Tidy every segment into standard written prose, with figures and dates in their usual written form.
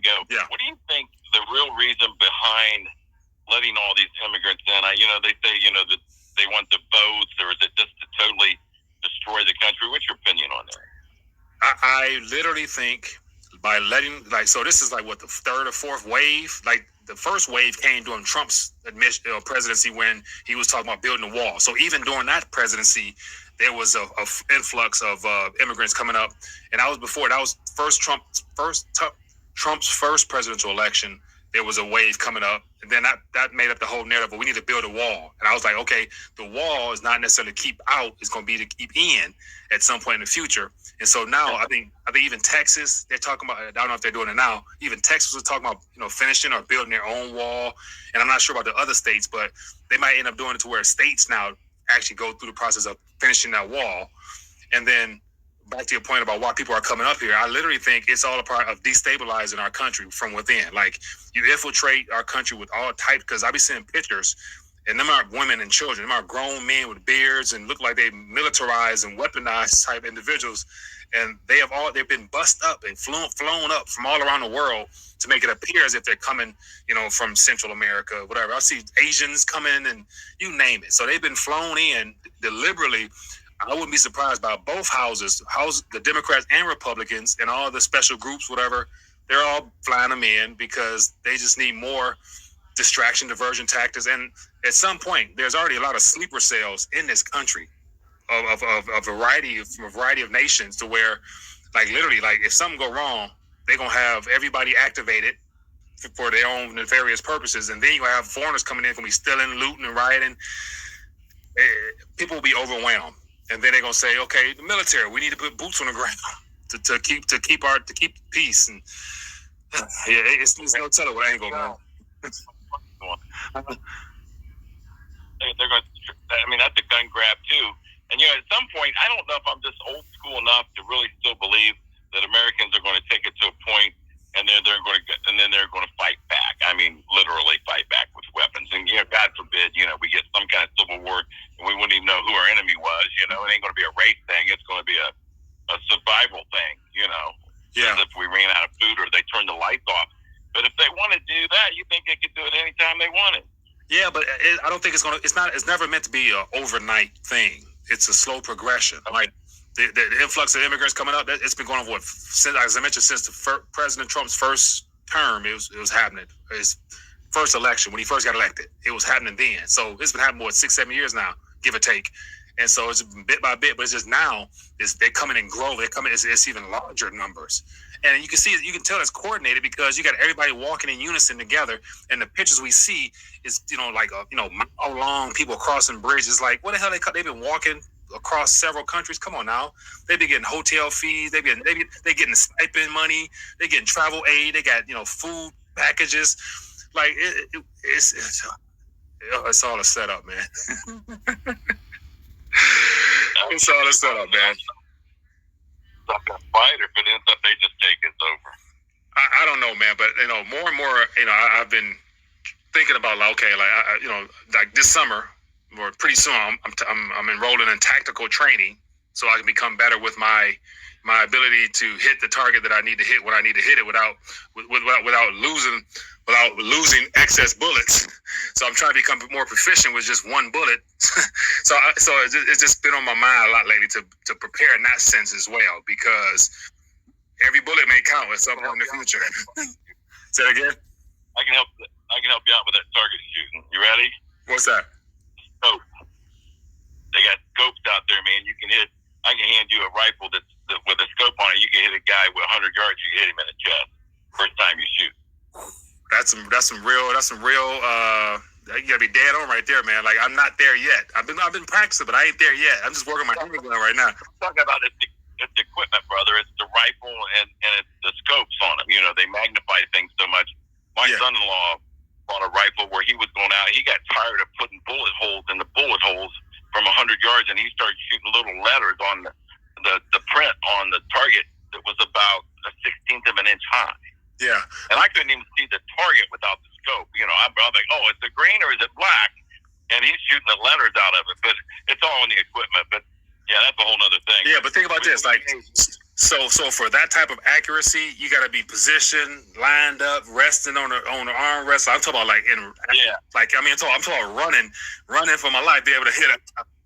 go. Yeah. What do you think the real reason behind letting all these immigrants in? They say, that they want the votes, or is it just to totally destroy the country? What's your opinion on that? I literally think by letting, so this is like what, the third or fourth wave? Like the first wave came during Trump's presidency when he was talking about building a wall. So even during that presidency, there was a influx of immigrants coming up, and that was before. That was Trump's first presidential election. There was a wave coming up, and then that made up the whole narrative. But we need to build a wall, and I was like, okay, the wall is not necessarily to keep out; it's going to be to keep in at some point in the future. And so now, I think even Texas, they're talking about. I don't know if they're doing it now. Even Texas was talking about finishing or building their own wall, and I'm not sure about the other states, but they might end up doing it to where states now actually go through the process of finishing that wall. And then back to your point about why people are coming up here, I literally think it's all a part of destabilizing our country from within. Like, you infiltrate our country with all types, because I be seeing pictures, and them are women and children. Them are grown men with beards and look like they militarized and weaponized type individuals. And they've been bussed up and flown up from all around the world to make it appear as if they're coming, from Central America, whatever. I see Asians coming and you name it. So they've been flown in deliberately. I wouldn't be surprised by both houses, the Democrats and Republicans and all the special groups, whatever. They're all flying them in because they just need more distraction, diversion tactics. And at some point, there's already a lot of sleeper cells in this country of a variety of nations, to where, like, literally, like, if something go wrong, they're gonna have everybody activated for their own nefarious purposes, and then you have foreigners coming in, gonna be stealing, looting, and rioting. People will be overwhelmed, and then they're gonna say, okay, the military, we need to put boots on the ground to keep peace. And it's no telling what ain't going on. They're going. That's a gun grab too. And at some point, I don't know if I'm just old school enough to really still believe that Americans are going to take it to a point, and then they're going to fight back. Literally fight back with weapons. And God forbid, we get some kind of civil war, and we wouldn't even know who our enemy was. It ain't going to be a race thing. It's going to be a survival thing. Yeah. As if we ran out of food or they turned the lights off. But if they want to do that, you think they could do it anytime they wanted. Yeah, but I don't think it's never meant to be an overnight thing. It's a slow progression. Okay. Like the influx of immigrants coming up, it's been going on since, as I mentioned, since President Trump's first term. It was happening. His first election, when he first got elected, it was happening then. So it's been happening 6-7 years now, give or take. And so it's bit by bit, but it's just now they're coming and grow. They're coming. It's even larger numbers. And you can tell it's coordinated because you got everybody walking in unison together. And the pictures we see is, like mile long people crossing bridges. Like, what the hell they've been walking across several countries. Come on now, they be getting hotel fees. They getting stipend money. They getting travel aid. They got food packages. Like it's all a setup, man. It's all a setup, man. Like a fight, or if it ends up they just take it over. I don't know, man, but more and more, I've been thinking about like this summer, or pretty soon, I'm enrolling in tactical training so I can become better with my ability to hit the target that I need to hit when I need to hit it without losing excess bullets. So I'm trying to become more proficient with just one bullet. So it's just been on my mind a lot lately to prepare in that sense as well, because every bullet may count at some point in the future. Say that again? I can help you out with that target shooting. You ready? What's that? Scope. They got scopes out there, man. I can hand you a rifle that's with a scope on it. You can hit a guy with 100 yards. You can hit him in the chest first time you shoot. That's some real. You gotta be dead on right there, man. Like, I'm not there yet. I've been practicing, but I ain't there yet. I'm just working my handgun right now. I'm talking about it's the equipment, brother. It's the rifle and it's the scopes on them. They magnify things so much. My son-in-law bought a rifle where he was going out. He got tired of putting bullet holes in the bullet holes from 100 yards, and he started shooting little letters on the print on the target that was about a 16th of an inch high. Yeah. And I couldn't even see the target without the scope. I'm like, oh, is it green or is it black? And he's shooting the letters out of it. But it's all in the equipment. But yeah, that's a whole other thing. Yeah, but think about this. Like, So for that type of accuracy, you got to be positioned, lined up, resting on the armrest. I'm talking about I'm talking about running for my life, be able to hit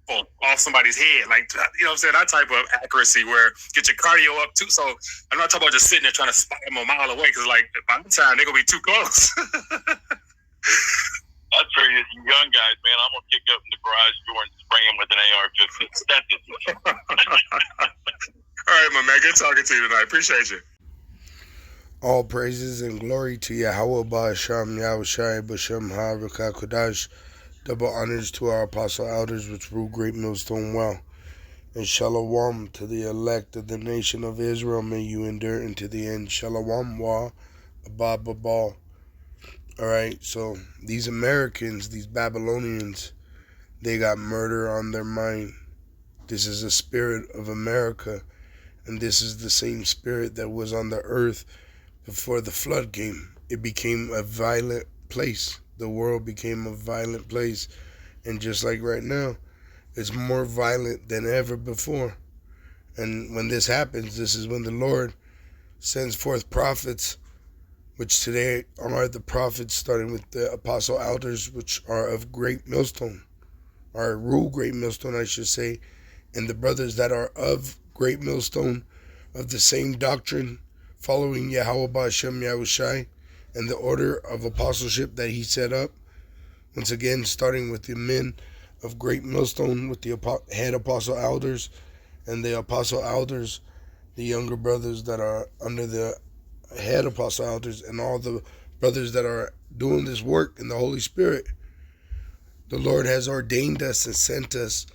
off somebody's head, like, you know what I'm saying, that type of accuracy where get your cardio up too. So I'm not talking about just sitting there trying to spot them a mile away, because like by the time they're gonna be too close. That's for you young guys, man. I'm gonna kick up in the garage door and spray him with an AR-15. That's it. All right, my man. Good talking to you tonight. Appreciate you. All praises and glory to Yahweh Ba'asham Yahushai B'Shem HaRuka Kodash. Double honors to our apostle elders which rule Great Millstone well. And shalom to the elect of the nation of Israel. May you endure unto the end. Shalom wa abba babal. Alright, so these Americans, these Babylonians, they got murder on their mind. This is the spirit of America. And this is the same spirit that was on the earth before the flood came. It became a violent place. The world became a violent place. And just like right now, it's more violent than ever before. And when this happens, this is when the Lord sends forth prophets, which today are the prophets, starting with the apostle elders, which are of Great Millstone, or rule Great Millstone, I should say, and the brothers that are of Great Millstone, of the same doctrine, following Yahweh Ba'Shem Yahushai, and the order of apostleship that he set up. Once again, starting with the men of Great Millstone, with the head apostle elders, and the apostle elders, the younger brothers that are under the head apostle elders, and all the brothers that are doing this work in the Holy Spirit. The Lord has ordained us and sent us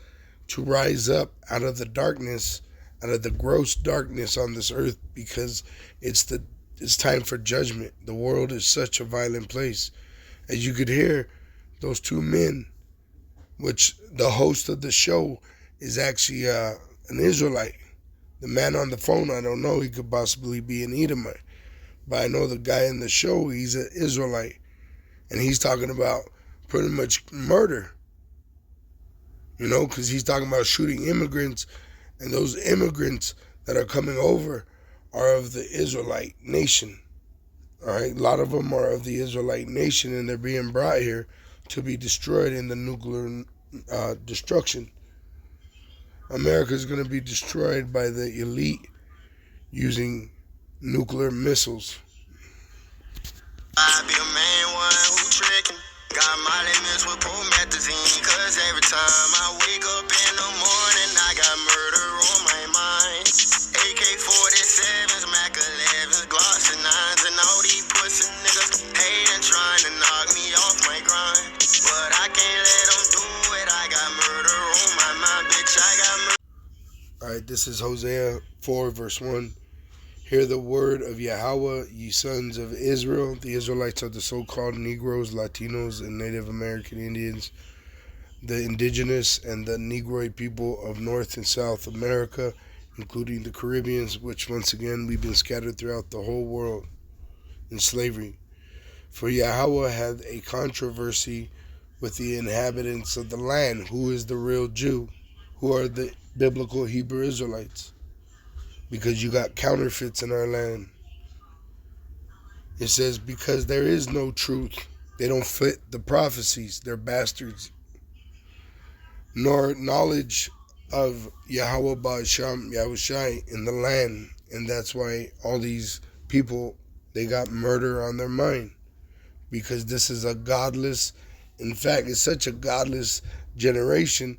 to rise up out of the darkness, out of the gross darkness on this earth, because it's time for judgment. The world is such a violent place. As you could hear, those two men, which the host of the show is actually an Israelite. The man on the phone, I don't know, he could possibly be an Edomite. But I know the guy in the show, he's an Israelite. And he's talking about pretty much murder. You know, because he's talking about shooting immigrants, and those immigrants that are coming over are of the Israelite nation. All right, a lot of them are of the Israelite nation, and they're being brought here to be destroyed in the nuclear destruction. America is going to be destroyed by the elite using nuclear missiles. I be a main one who tricking. Got my limits with promethazine, cause every time I wake up in the morning, I got murder on my mind. AK-47s, Mac 11s, Glocks and 9s, and all these pussy niggas hating, trying to knock me off my grind. But I can't let them do it, I got murder on my mind, bitch, I got murder. Alright, this is Hosea 4 verse 1. Hear the word of Yahweh, ye sons of Israel. The Israelites are the so-called Negroes, Latinos, and Native American Indians, the indigenous and the Negroid people of North and South America, including the Caribbeans, which once again we've been scattered throughout the whole world in slavery. For Yahweh had a controversy with the inhabitants of the land. Who is the real Jew? Who are the biblical Hebrew Israelites? Because you got counterfeits in our land. It says, because there is no truth. They don't fit the prophecies. They're bastards. Nor knowledge of Yahweh Ba'Shem Yahushai in the land. And that's why all these people, they got murder on their mind. Because this is a godless, in fact, it's such a godless generation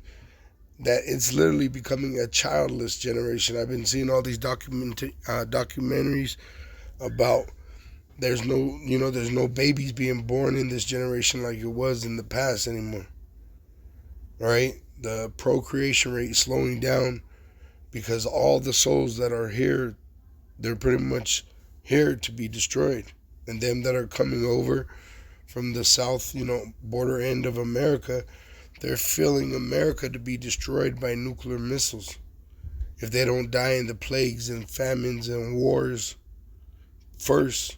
that it's literally becoming a childless generation. I've been seeing all these documentaries about there's no babies being born in this generation like it was in the past anymore. Right? The procreation rate is slowing down because all the souls that are here, they're pretty much here to be destroyed. And them that are coming over from the south, border end of America, they're filling America to be destroyed by nuclear missiles. If they don't die in the plagues and famines and wars first,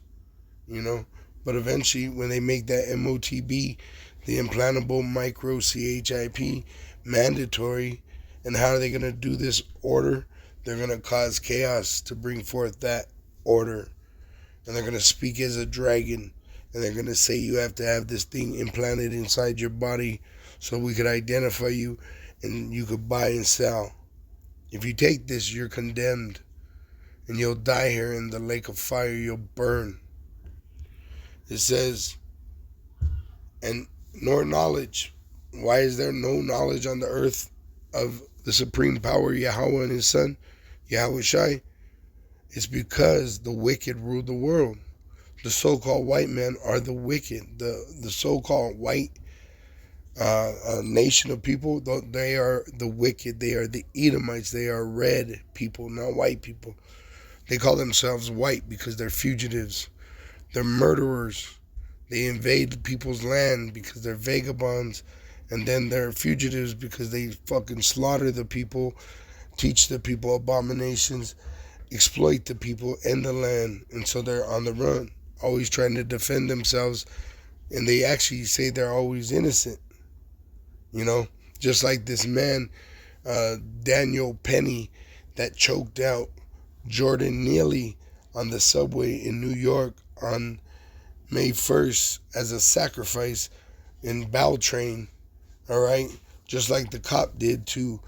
But eventually, when they make that MOTB, the implantable micro CHIP, mandatory, and how are they going to do this order? They're going to cause chaos to bring forth that order. And they're going to speak as a dragon. And they're going to say you have to have this thing implanted inside your body so we could identify you and you could buy and sell. If you take this, you're condemned. And you'll die here in the lake of fire. You'll burn. It says, and nor knowledge. Why is there no knowledge on the earth of the supreme power, Yahweh and his son, Yahweh Shai? It's because the wicked rule the world. The so-called white men are the wicked. The so-called white nation of people, they are the wicked. They are the Edomites. They are red people, not white people. They call themselves white because they're fugitives. They're murderers. They invade people's land because they're vagabonds. And then they're fugitives because they fucking slaughter the people, teach the people abominations, exploit the people and the land. And so they're on the run, always trying to defend themselves. And they actually say they're always innocent. You know, just like this man, Daniel Penny, that choked out Jordan Neely on the subway in New York on May 1st as a sacrifice in Beltran, all right? Just like the cop did to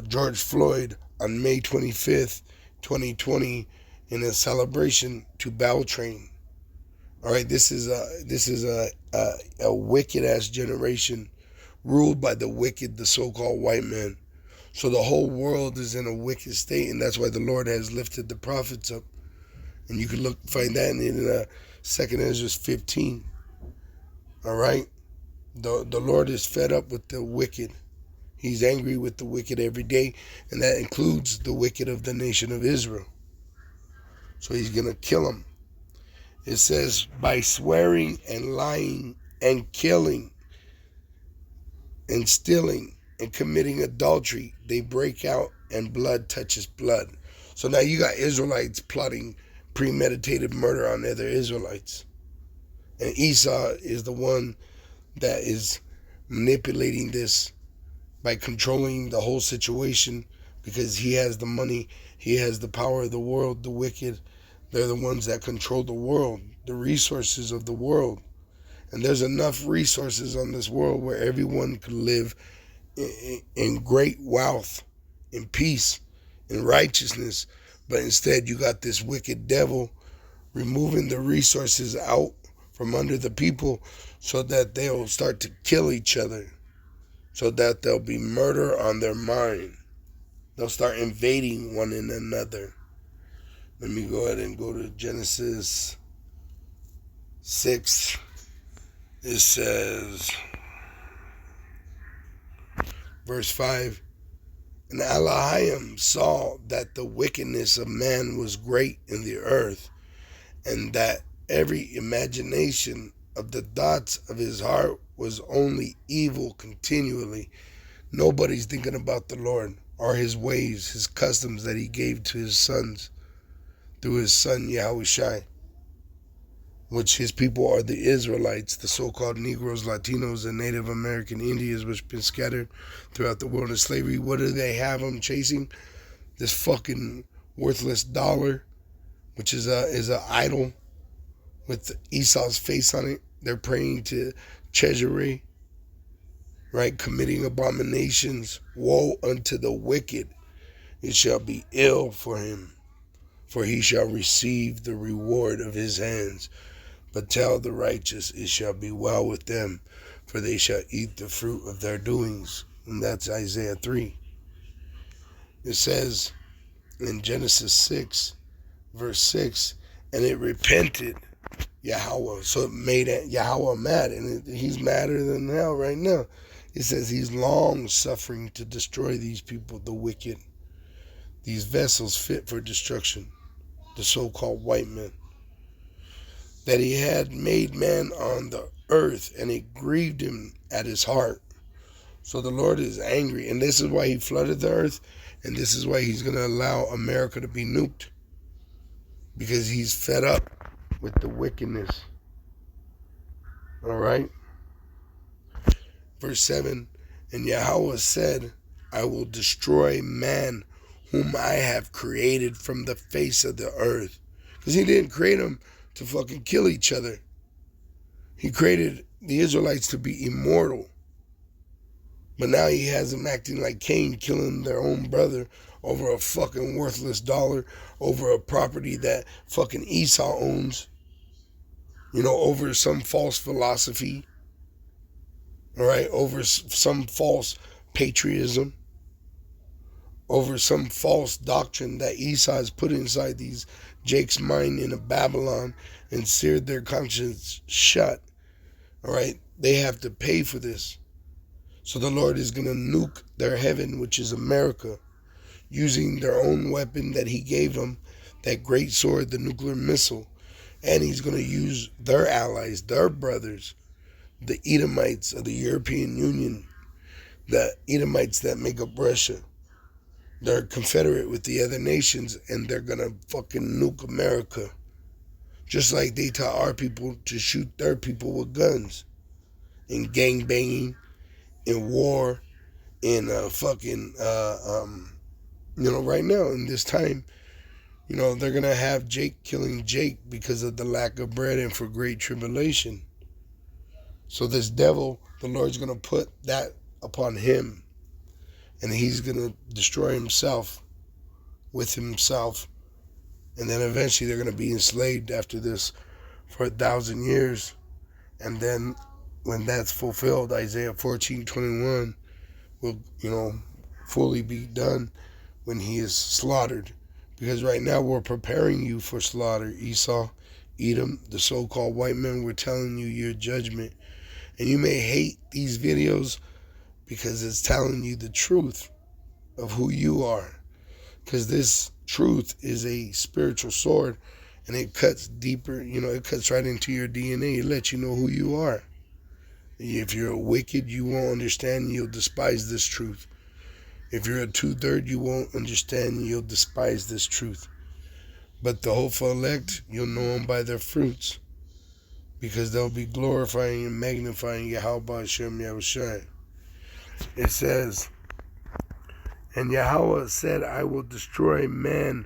George Floyd on May 25th, 2020 in a celebration to Beltran. All right, this is a wicked-ass generation ruled by the wicked, the so-called white men. So the whole world is in a wicked state, and that's why the Lord has lifted the prophets up. And you can find that in 2 Ezra 15. All right? The Lord is fed up with the wicked. He's angry with the wicked every day, and that includes the wicked of the nation of Israel. So he's going to kill them. It says, by swearing and lying and killing and stealing and committing adultery, they break out and blood touches blood. So now you got Israelites plotting premeditated murder on other Israelites. And Esau is the one that is manipulating this by controlling the whole situation because he has the money, he has the power of the world. The wicked, they're the ones that control the world, the resources of the world. And there's enough resources on this world where everyone can live in great wealth, in peace, in righteousness. But instead, you got this wicked devil removing the resources out from under the people so that they'll start to kill each other, so that there'll be murder on their mind. They'll start invading one another. Let me go ahead and go to Genesis 6. It says, verse 5, and Elohim saw that the wickedness of man was great in the earth, and that every imagination of the thoughts of his heart was only evil continually. Nobody's thinking about the Lord or his ways, his customs that he gave to his sons through his son Yahweh Shai, which his people are the Israelites, the so-called Negroes, Latinos, and Native American Indians, which have been scattered throughout the world in slavery. What do they have them chasing? This fucking worthless dollar, which is a idol with Esau's face on it. They're praying to Chezere, right? Committing abominations. Woe unto the wicked. It shall be ill for him, for he shall receive the reward of his hands. But tell the righteous, it shall be well with them, for they shall eat the fruit of their doings. And that's Isaiah 3. It says in Genesis 6, verse 6, and it repented Yahweh. So it made Yahweh mad, and he's madder than hell right now. It says he's long suffering to destroy these people, the wicked, these vessels fit for destruction, the so-called white men, that he had made man on the earth, and it grieved him at his heart. So the Lord is angry, and this is why he flooded the earth, and this is why he's going to allow America to be nuked, because he's fed up with the wickedness. All right? Verse 7, and Yahweh said, I will destroy man whom I have created from the face of the earth. Because he didn't create them to fucking kill each other. He created the Israelites to be immortal. But now he has them acting like Cain, killing their own brother over a fucking worthless dollar, over a property that fucking Esau owns, over some false philosophy, all right, over some false patriotism, over some false doctrine that Esau has put inside these Jake's mind in a Babylon and seared their conscience shut, all right? They have to pay for this. So the Lord is going to nuke their heaven, which is America, using their own weapon that he gave them, that great sword, the nuclear missile. And he's going to use their allies, their brothers, the Edomites of the European Union, the Edomites that make up Russia. They're confederate with the other nations, and they're going to fucking nuke America. Just like they taught our people to shoot their people with guns. In gang banging, in war, in right now, in this time, they're going to have Jake killing Jake because of the lack of bread and for great tribulation. So this devil, the Lord's going to put that upon him. And he's going to destroy himself with himself. And then eventually they're going to be enslaved after this for 1,000 years. And then when that's fulfilled, Isaiah 14:21 will, fully be done when he is slaughtered. Because right now we're preparing you for slaughter. Esau, Edom, the so-called white men, we're telling you your judgment. And you may hate these videos because it's telling you the truth of who you are. Because this truth is a spiritual sword, and it cuts deeper, it cuts right into your DNA. It lets you know who you are. If you're a wicked, you won't understand, you'll despise this truth. If you're a 2/3, you won't understand, you'll despise this truth. But the hopeful elect, you'll know them by their fruits, because they'll be glorifying and magnifying Yahweh Hashem Yahushua. It says, and Yahweh said, I will destroy man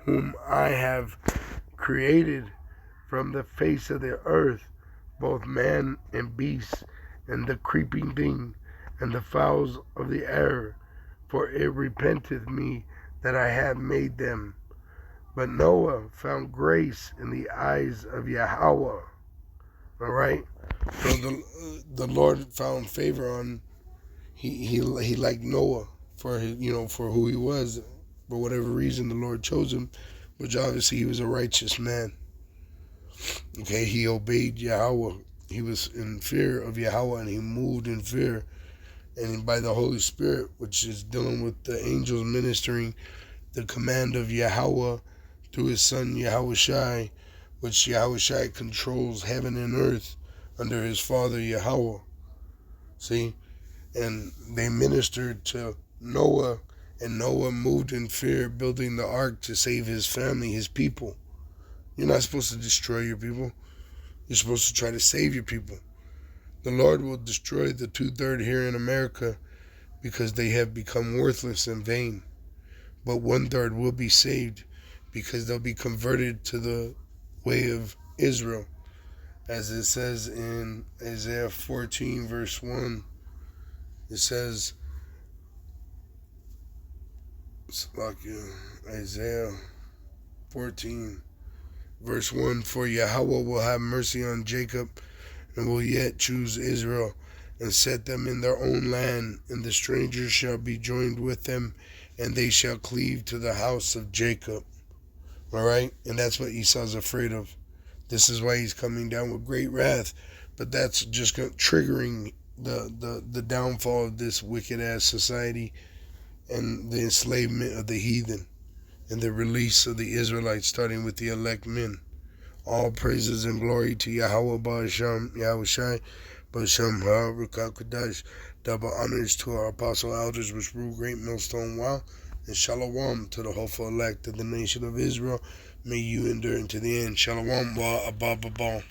whom I have created from the face of the earth, both man and beast, and the creeping thing, and the fowls of the air, for it repenteth me that I have made them. But Noah found grace in the eyes of Yahweh. All right? So the Lord found favor on, he liked Noah for his, for who he was. For whatever reason, the Lord chose him, which obviously he was a righteous man. Okay, he obeyed Yahweh. He was in fear of Yahweh, and he moved in fear. And by the Holy Spirit, which is dealing with the angels ministering the command of Yahweh through his son Yahushai, which Yahushai controls heaven and earth under his father Yahweh. See? And they ministered to Noah, and Noah moved in fear, building the ark to save his family, his people. You're not supposed to destroy your people. You're supposed to try to save your people. The Lord will destroy the 2/3 here in America because they have become worthless and vain. But 1/3 will be saved because they'll be converted to the way of Israel. As it says in Isaiah 14 verse 1, it says, Isaiah 14 verse 1, for Yahweh will have mercy on Jacob and will yet choose Israel and set them in their own land, and the strangers shall be joined with them, and they shall cleave to the house of Jacob. All right? And that's what Esau's afraid of. This is why he's coming down with great wrath. But that's just triggering the downfall of this wicked-ass society and the enslavement of the heathen and the release of the Israelites, starting with the elect men. All praises and glory to Yahweh Ba'asham Yahushai Ba'asham HaRukakudash. Double honors to our apostle elders which rule Great Millstone Wow. And shalom to the hopeful elect of the nation of Israel. May you endure into the end. Shalom wa abba.